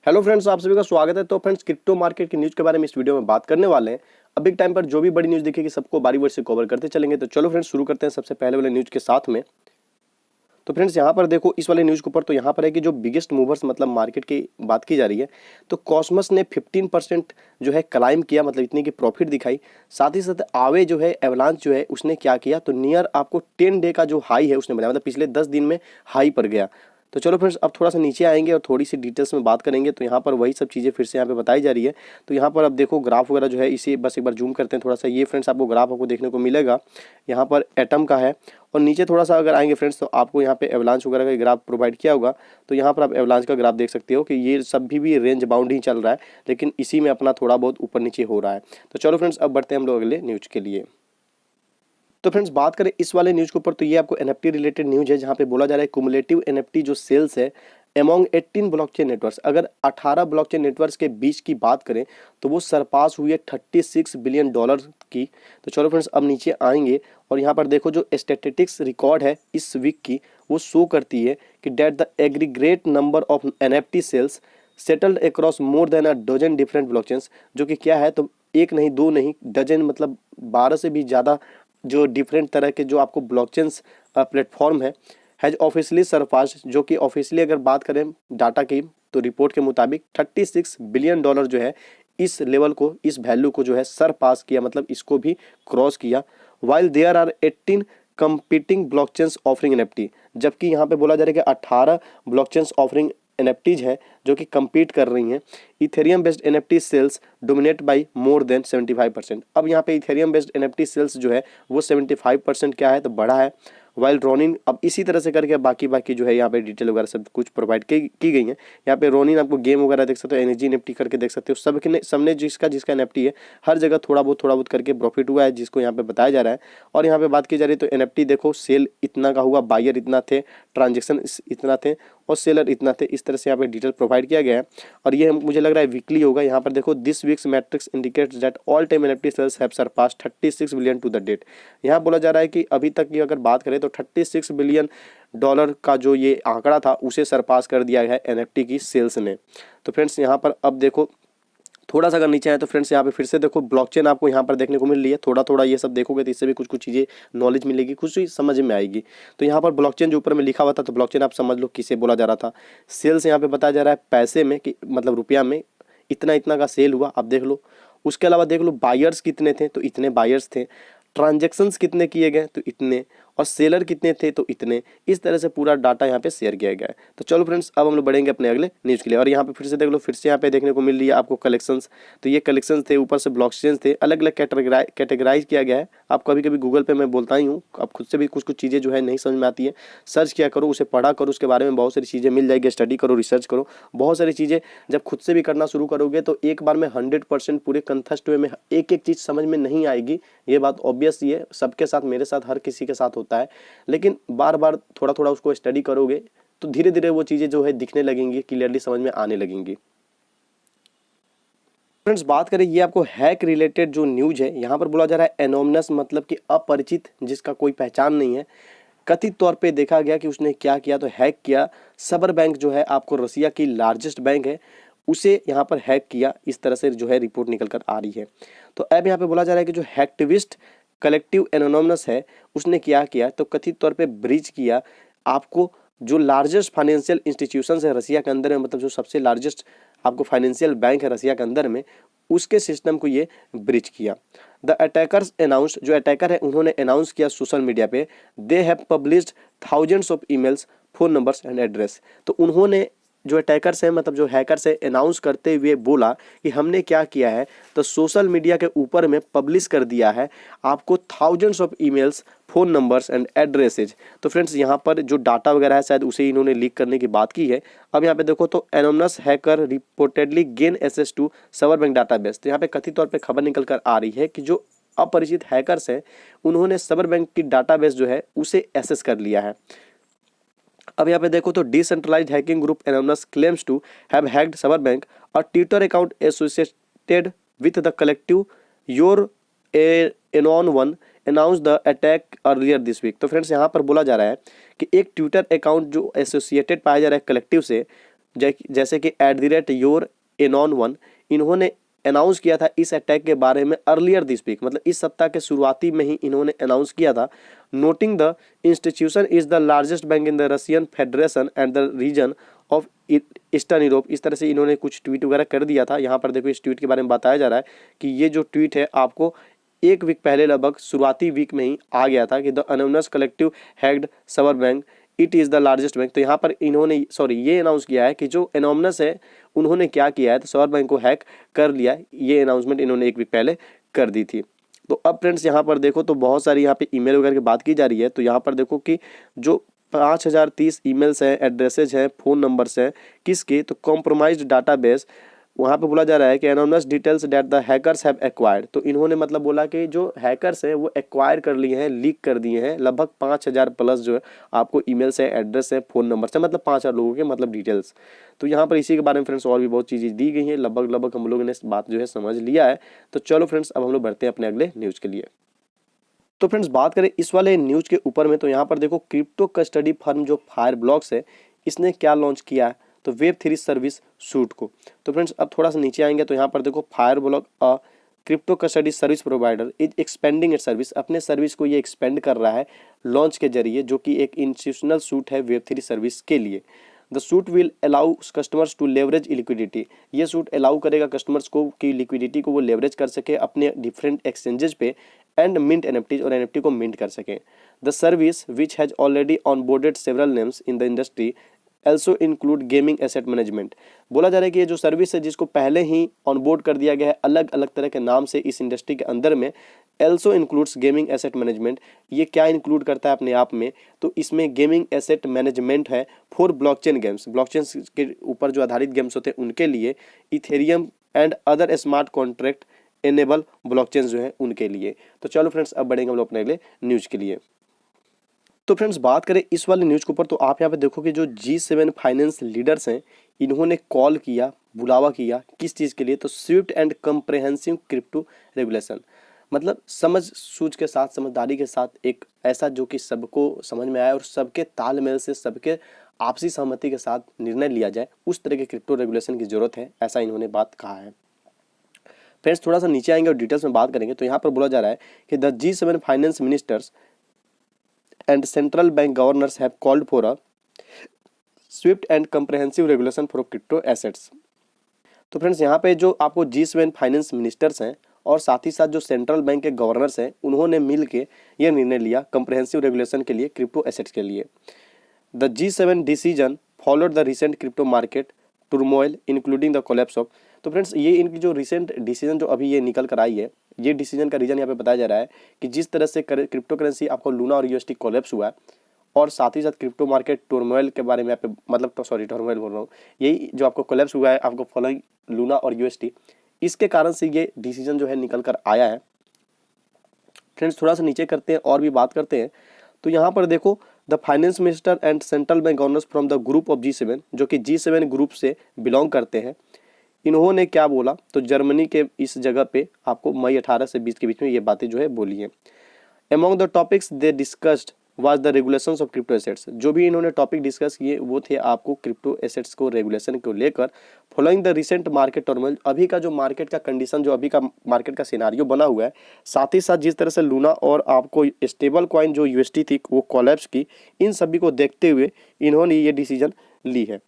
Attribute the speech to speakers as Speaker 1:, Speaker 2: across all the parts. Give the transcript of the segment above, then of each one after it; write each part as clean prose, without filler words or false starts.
Speaker 1: Hello friends, आप सभी का स्वागत है। तो फ्रेंड्स, क्रिप्टो मार्केट की न्यूज़ के बारे में इस वीडियो में बात करने वाले हैं। अभी टाइम पर जो भी बड़ी न्यूज़ दिखेगी सबको बारी बारी से कवर करते चलेंगे। तो चलो फ्रेंड्स, शुरू करते हैं सबसे पहले वाले न्यूज़ के साथ में। तो फ्रेंड्स, यहाँ पर देखो इस वाले न्यूज़ के ऊपर तो यहाँ पर है कि जो बिगेस्ट मूवर्स मतलब मार्केट की बात की जा रही है, तो कॉस्मोस ने 15% जो है क्लाइम किया, मतलब इतनी की प्रॉफिट दिखाई। साथ ही साथ आवे जो है एवलांच जो है उसने क्या किया, तो नियर आपको 10 डे का जो हाई है उसने बनाया, मतलब पिछले 10 दिन में हाई पर गया। तो चलो फ्रेंड्स, अब थोड़ा सा नीचे आएंगे और थोड़ी सी डिटेल्स में बात करेंगे। तो यहाँ पर वही सब चीज़ें फिर से यहाँ पे बताई जा रही है। तो यहाँ पर अब देखो ग्राफ वगैरह जो है, इसे बस एक बार जूम करते हैं थोड़ा सा। ये फ्रेंड्स आपको ग्राफ आपको देखने को मिलेगा, यहाँ पर एटम का है। और नीचे थोड़ा सा अगर आएंगे फ्रेंड्स, तो आपको यहाँ पे एवलांच वगैरह का ग्राफ प्रोवाइड किया होगा। तो यहाँ पर आप एवलांच का ग्राफ देख सकते हो कि ये सब भी रेंज बाउंड ही चल रहा है, लेकिन इसी में अपना थोड़ा बहुत ऊपर नीचे हो रहा है। तो चलो फ्रेंड्स, अब बढ़ते हैं हम लोग अगले न्यूज़ के लिए। तो फ्रेंड्स, बात करें इस वाले न्यूज़ के ऊपर, तो ये आपको एनएफटी रिलेटेड न्यूज़ है, जहाँ पे बोला जा रहा है कुमुलेटिव एनएफटी जो सेल्स है एमॉन्ग 18 ब्लॉकचेन नेटवर्क्स, अगर 18 ब्लॉकचेन नेटवर्क्स के बीच की बात करें तो वो सरपास हुई है $36 बिलियन की। तो चलो फ्रेंड्स, अब नीचे आएंगे और यहाँ पर देखो जो स्टैटिस्टिक्स रिकॉर्ड है इस वीक की, वो शो करती है कि date the aggregate number of NFT sales settled across more than a dozen different blockchains, जो कि क्या है, तो एक नहीं दो नहीं डजन, मतलब 12 से भी ज़्यादा जो डिफरेंट तरह के जो आपको ब्लॉकचेन्स प्लेटफॉर्म है, हैज ऑफिशियली सरपास, जो कि ऑफिशियली अगर बात करें डाटा की, तो रिपोर्ट के मुताबिक $36 बिलियन जो है इस लेवल को, इस वैल्यू को जो है सरपास किया, मतलब इसको भी क्रॉस किया। While there are 18 competing blockchains offering NFT, जबकि यहाँ पे बोला जा रहा है कि 18 ब्लॉकचेन्स ऑफरिंग एनएफटीज है जो कि compete कर रही हैं। Ethereum based NFT sales dominate by more than 75%। अब यहाँ पे इथेरियम बेस्ड एनएफटी सेल्स जो है वो 75% क्या है, तो बड़ा है। वाइल रोनिन, अब इसी तरह से करके बाकी बाकी जो है यहाँ पे डिटेल वगैरह सब कुछ प्रोवाइड की गई है। यहाँ पे रोनिन आपको गेम वगैरह देख सकते हो, एनर्जी एनएफटी करके देख सकते हो, सबने जिसका जिसका एनएफटी है हर जगह थोड़ा बहुत करके प्रॉफिट हुआ है, जिसको यहाँ पे बताया जा रहा है। और यहाँ पे बात की जा रही है तो एनएफटी देखो, सेल इतना का हुआ, बायर इतना थे, ट्रांजेक्शन इतना थे और सेलर इतना थे। इस तरह से यहाँ पे डिटेल प्रोवाइड किया गया है। और ये मुझे लग रहा है वीकली होगा। यहाँ पर देखो this week's metrics indicates that all time NFT sales have surpass 36 billion to the date. यहाँ बोला जा रहा है कि अभी तक की अगर बात करें तो $36 बिलियन का जो ये आंकड़ा था उसे सरपास कर दिया है एनएफटी की सेल्स ने। तो फ्रेंड्स, यहाँ पर अब देखो थोड़ा सा अगर नीचे आए तो फ्रेंड्स यहाँ पे फिर से देखो ब्लॉकचेन आपको यहाँ पर देखने को मिल रही है। थोड़ा थोड़ा ये सब देखोगे तो इससे भी कुछ कुछ चीज़ें नॉलेज मिलेगी, कुछ ही समझ में आएगी। तो यहाँ पर ब्लॉकचेन जो ऊपर में लिखा हुआ था, तो ब्लॉकचेन आप समझ लो किसे बोला जा रहा था। सेल्स यहाँ पे बताया जा रहा है पैसे में, कि मतलब रुपया में इतना इतना का सेल हुआ, आप देख लो। उसके अलावा देख लो बायर्स कितने थे, तो इतने बायर्स थे। ट्रांजेक्शन्स कितने किए गए, तो इतने। और सेलर कितने थे, तो इतने। इस तरह से पूरा डाटा यहाँ पे शेयर किया गया है। तो चलो फ्रेंड्स, अब हम लोग बढ़ेंगे अपने अगले न्यूज़ के लिए। और यहाँ पे फिर से देख लो, फिर से यहाँ पे देखने को मिल रही है आपको कलेक्शंस। तो ये कलेक्शंस थे, ऊपर से ब्लॉकचेन्स थे, अलग अलग कैटेगराइज किया गया है। आप कभी कभी गूगल पे मैं बोलता ही हूँ, आप खुद से भी कुछ कुछ चीज़ें जो है नहीं समझ में आती है, सर्च किया करो, उसे पढ़ा करो, उसके बारे में बहुत सारी चीज़ें मिल जाएगी, स्टडी करो, रिसर्च करो। बहुत सारी चीज़ें जब खुद से भी करना शुरू करोगे तो एक बार में 100% पूरे कंथस्ट वे में एक एक चीज़ समझ में नहीं आएगी। ये बात ऑब्वियस ही है, सबके साथ, मेरे साथ, हर किसी के साथ होता है। लेकिन बार बार थोड़ा थोड़ा उसको स्टडी करोगे तो धीरे धीरे वो चीज़ें जो है दिखने लगेंगी, क्लियरली समझ में आने लगेंगी। फ्रेंड्स, बात करें ये आपको हैक रिलेटेड जो न्यूज है, यहाँ पर बोला जा रहा है एनोमनस, मतलब कि अपरिचित, जिसका कोई पहचान नहीं है। कथित तौर पे देखा गया कि उसने क्या किया, तो हैक किया। सबर बैंक जो है आपको रसिया की लार्जेस्ट बैंक है, उसे यहाँ पर हैक किया। इस तरह से जो है रिपोर्ट निकल कर आ रही है। तो अब यहाँ पे बोला जा रहा है कि जो हैक्टिविस्ट कलेक्टिव एनोनोमस है उसने क्या किया, तो कथित तौर पे ब्रीच किया। आपको जो लार्जेस्ट फाइनेंशियल इंस्टीट्यूशंस है रसिया के अंदर में, मतलब जो सबसे लार्जेस्ट आपको फाइनेंशियल बैंक है रसिया के अंदर में, उसके सिस्टम को ये ब्रीच किया। द अटैकर्स अनाउंस, जो अटैकर है उन्होंने अनाउंस किया सोशल मीडिया पे, they have published thousands of emails, phone numbers and address. तो उन्होंने, जो अटैकर्स हैं, मतलब जो हैकर्स है, अनाउंस करते हुए बोला कि हमने क्या किया है, तो सोशल मीडिया के ऊपर में पब्लिश कर दिया है आपको thousands of emails, phone numbers and addresses. तो फ्रेंड्स, यहाँ पर जो डाटा वगैरह है शायद उसे इन्होंने लीक करने की बात की है। अब यहाँ पे देखो तो anonymous hacker reportedly gain access to Sber bank database. तो यहाँ पे कथित तौर पे खबर निकल कर आ रही है कि जो अपरिचित हैकर्स हैं उन्होंने सबर बैंक की डाटाबेस जो है उसे एक्सेस कर लिया है। अब यहाँ पे देखो तो decentralized hacking group Anonymous claims to have hacked Sabre bank और Twitter account associated with the collective your Anon one announce the attack earlier this week. तो फ्रेंड्स, यहाँ पर बोला जा रहा है कि एक ट्विटर अकाउंट जो एसोसिएटेड पाया जा रहा है कलेक्टिव से, जैसे कि @YourAnon1, इन्होंने अनाउंस किया था इस अटैक के बारे में अर्लियर दिस वीक, मतलब इस सप्ताह के शुरुआती में ही इन्होंने अनाउंस किया था। Noting the institution is the largest bank in the Russian Federation and the region of eastern Europe, इस तरह से इन्होंने कुछ ट्वीट वगैरह कर दिया था। यहाँ पर देखो इस ट्वीट के बारे में बताया जा रहा है कि ये जो ट्वीट है आपको एक वीक पहले लगभग शुरुआती वीक में ही आ गया था कि द अनोनिमस कलेक्टिव हैक्ड सवर bank, it is the largest bank. तो यहाँ पर इन्होंने ये अनाउंस किया है कि जो एनोमनस है उन्होंने क्या किया है, तो सवर बैंक को हैक कर लिया। ये अनाउंसमेंट इन्होंने एक वीक पहले कर दी थी। तो अब फ्रेंड्स यहाँ पर देखो तो बहुत सारी यहाँ पे ईमेल वगैरह की बात की जा रही है। तो यहाँ पर देखो कि जो 5030 ईमेल्स हैं, एड्रेसेज हैं, फ़ोन नंबर्स हैं, किसके, तो कॉम्प्रोमाइज्ड डाटाबेस। वहाँ पे बोला जा रहा है कि anonymous details that the hackers have acquired. तो इन्होंने मतलब बोला कि जो हैकर्स हैं वो एक्वायर कर लिए हैं, लीक कर दिए हैं लगभग 5000 प्लस जो है आपको ईमेल्स है, एड्रेस है, फ़ोन नंबर से, मतलब 5000 लोगों के मतलब डिटेल्स। तो यहाँ पर इसी के बारे में फ्रेंड्स और भी बहुत चीज़ें दी गई हैं। लगभग हम लोगों ने इस बात जो है समझ लिया है। तो चलो फ्रेंड्स अब हम लोग बढ़ते हैं अपने अगले न्यूज़ के लिए। तो फ्रेंड्स बात करें इस वाले न्यूज़ के ऊपर में, तो यहाँ पर देखो क्रिप्टो कस्टडी फर्म जो फायरब्लॉक्स है इसने क्या लॉन्च किया है, तो वेब3 सर्विस सूट को। तो फ्रेंड्स अब थोड़ा सा नीचे आएंगे तो यहाँ पर देखो Fireblock crypto custody service provider is expanding it service, अपने सर्विस को ये एक्सपेंड कर रहा है लॉन्च के जरिए, जो कि एक इंस्टीट्यूशनल सूट है वेब3 सर्विस के लिए। The suite will allow customers to leverage liquidity, ये सूट अलाउ करेगा कस्टमर्स को कि लिक्विडिटी को वो लेवरेज कर सके अपने डिफरेंट एक्सचेंजेस पे एंड मिंट एनएफटी और एनएफटी को मिंट कर सकें। The service which has already onboarded several names in the industry also include gaming asset management. बोला जा रहा है कि ये जो सर्विस है जिसको पहले ही ऑनबोर्ड कर दिया गया है अलग अलग तरह के नाम से इस इंडस्ट्री के अंदर में, also includes gaming asset management. ये क्या इंक्लूड करता है अपने आप में, तो इसमें गेमिंग एसेट मैनेजमेंट है फॉर ब्लॉकचेन गेम्स, ब्लॉकचेन के ऊपर जो आधारित गेम्स होते हैं उनके लिए, Ethereum and other smart contract enable blockchain जो है उनके लिए। तो चलो फ्रेंड्स अब बढ़ेंगे हम लोग अपने अगले न्यूज़ के लिए। तो फ्रेंड्स बात करें इस वाले न्यूज़ के ऊपर, तो आप यहाँ पे देखो कि जो G7 फाइनेंस लीडर्स हैं इन्होंने कॉल किया, बुलावा किया, किस चीज़ के लिए, तो Swift and comprehensive crypto regulation, मतलब समझ सूझ के साथ, समझदारी के साथ एक ऐसा जो कि सबको समझ में आए और सबके तालमेल से, सबके आपसी सहमति के साथ निर्णय लिया जाए, उस तरह के क्रिप्टो रेगुलेशन की जरूरत है, ऐसा इन्होंने बात कहा है। फ्रेंड्स थोड़ा सा नीचे आएंगे और डिटेल्स में बात करेंगे। तो यहाँ पर बोला जा रहा है कि the G7 finance ministers and central bank governors have called for a swift and comprehensive regulation for crypto assets। तो फ्रेंड्स यहाँ पे जो आपको G7 फाइनेंस मिनिस्टर्स हैं और साथ ही साथ जो सेंट्रल बैंक के गवर्नर्स हैं उन्होंने मिल के ये निर्णय लिया कम्प्रहेंसिव रेगुलेशन के लिए, क्रिप्टो एसेट्स के लिए। The G7 decision followed the recent crypto market turmoil including the collapse of. तो फ्रेंड्स ये इनकी जो रिसेंट डिसीजन जो अभी ये निकल कर आई है, ये डिसीजन का रीजन यहाँ पे बताया जा रहा है कि जिस तरह से क्रिप्टो करेंसी आपको लूना और यूएसटी कोलैप्स हुआ है, और साथ ही साथ क्रिप्टो मार्केट टर्मोइल के बारे में यहाँ पे, मतलब तो सॉरी टर्मोइल बोल रहा हूँ, यही जो आपको कोलैप्स हुआ है आपको फॉलोइंग लूना और यूएसटी, इसके कारण से ये डिसीजन जो है निकल कर आया है। फ्रेंड्स थोड़ा सा नीचे करते हैं और भी बात करते हैं। तो यहाँ पर देखो the finance minister and central bank governors from the group of G7, जो कि G7 ग्रुप से बिलोंग करते हैं, इन्होंने क्या बोला, तो जर्मनी के इस जगह पे आपको मई 18 से 20 के बीच में ये बातें जो है बोली हैं। Among the topics they discussed was the regulations of crypto assets, जो भी इन्होंने टॉपिक डिस्कस किए वो थे आपको क्रिप्टो एसेट्स को रेगुलेशन को लेकर। Following the recent market turmoil, अभी का जो मार्केट का कंडीशन, जो अभी का मार्केट का सिनारियो बना हुआ है, साथ ही साथ जिस तरह से लूना और आपको स्टेबल कॉइन जो यूएसटी थी वो कोलैप्स की, इन सभी को देखते हुए इन्होंने ये डिसीजन ली है।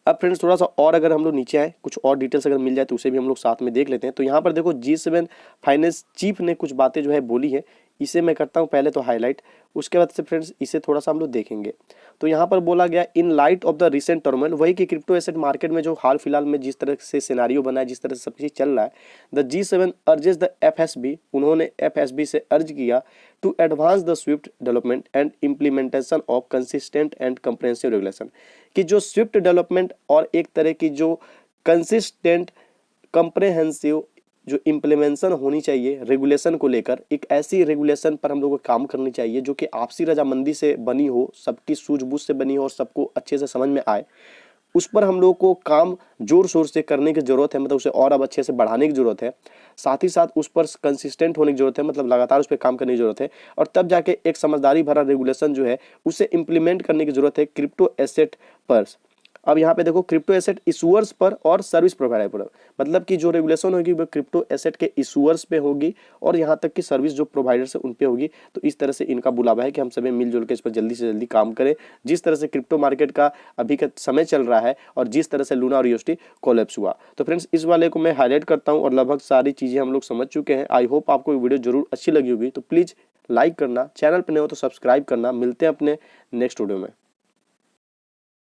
Speaker 1: अब फ्रेंड्स थोड़ा सा और अगर हम लोग नीचे आए, कुछ और डिटेल्स अगर मिल जाए तो उसे भी हम लोग साथ में देख लेते हैं। तो यहाँ पर देखो G7 फाइनेंस चीफ ने कुछ बातें जो है बोली है, इसे मैं करता हूँ पहले तो हाईलाइट, उसके बाद से फ्रेंड्स इसे थोड़ा सा हम लोग देखेंगे। तो यहाँ पर बोला गया in light of the recent turmoil, वही कि क्रिप्टो एसेट मार्केट में जो हाल फिलहाल में जिस तरह से सिनारियो बना है, जिस तरह से सब चीज़ चल रहा है, the G7 urges the FSB, उन्होंने FSB से अर्ज किया to advance the swift development and implementation of consistent and comprehensive regulation, कि जो स्विफ्ट डेवलपमेंट और एक तरह की जो कंसिस्टेंट कंप्रहेंसिव जो इम्प्लीमेंटेशन होनी चाहिए रेगुलेशन को लेकर, एक ऐसी रेगुलेशन पर हम लोगों को काम करनी चाहिए जो कि आपसी रजामंदी से बनी हो, सबकी सूझबूझ से बनी हो और सबको अच्छे से समझ में आए। उस पर हम लोगों को काम जोर शोर से करने की जरूरत है, मतलब उसे और अब अच्छे से बढ़ाने की जरूरत है। साथ ही साथ उस पर कंसिस्टेंट होने की जरूरत है, मतलब लगातार उस पर काम करने की जरूरत है, और तब जाके एक समझदारी भरा रेगुलेशन जो है उसे इम्प्लीमेंट करने की जरूरत है क्रिप्टो एसेट पर। अब यहाँ पे देखो क्रिप्टो एसेट इशूअर्स पर और सर्विस प्रोवाइडर पर, मतलब कि जो रेगुलेशन होगी वो क्रिप्टो एसेट के इशूअर्स पे होगी और यहाँ तक कि सर्विस जो प्रोवाइडर्स है उन पे होगी। तो इस तरह से इनका बुलावा है कि हम सभी मिलजुल के इस पर जल्दी से जल्दी काम करें। जिस तरह से क्रिप्टो मार्केट का अभी का समय चल रहा है और जिस तरह से लूना और यूएसडी कोलैप्स हुआ, तो फ्रेंड्स इस वाले को मैं हाईलाइट करता हूँ और लगभग सारी चीजें हम लोग समझ चुके हैं। आई होप आपको वीडियो जरूर अच्छी लगी होगी, तो प्लीज लाइक करना, चैनल पर नए हो तो सब्सक्राइब करना। मिलते हैं अपने नेक्स्ट वीडियो में।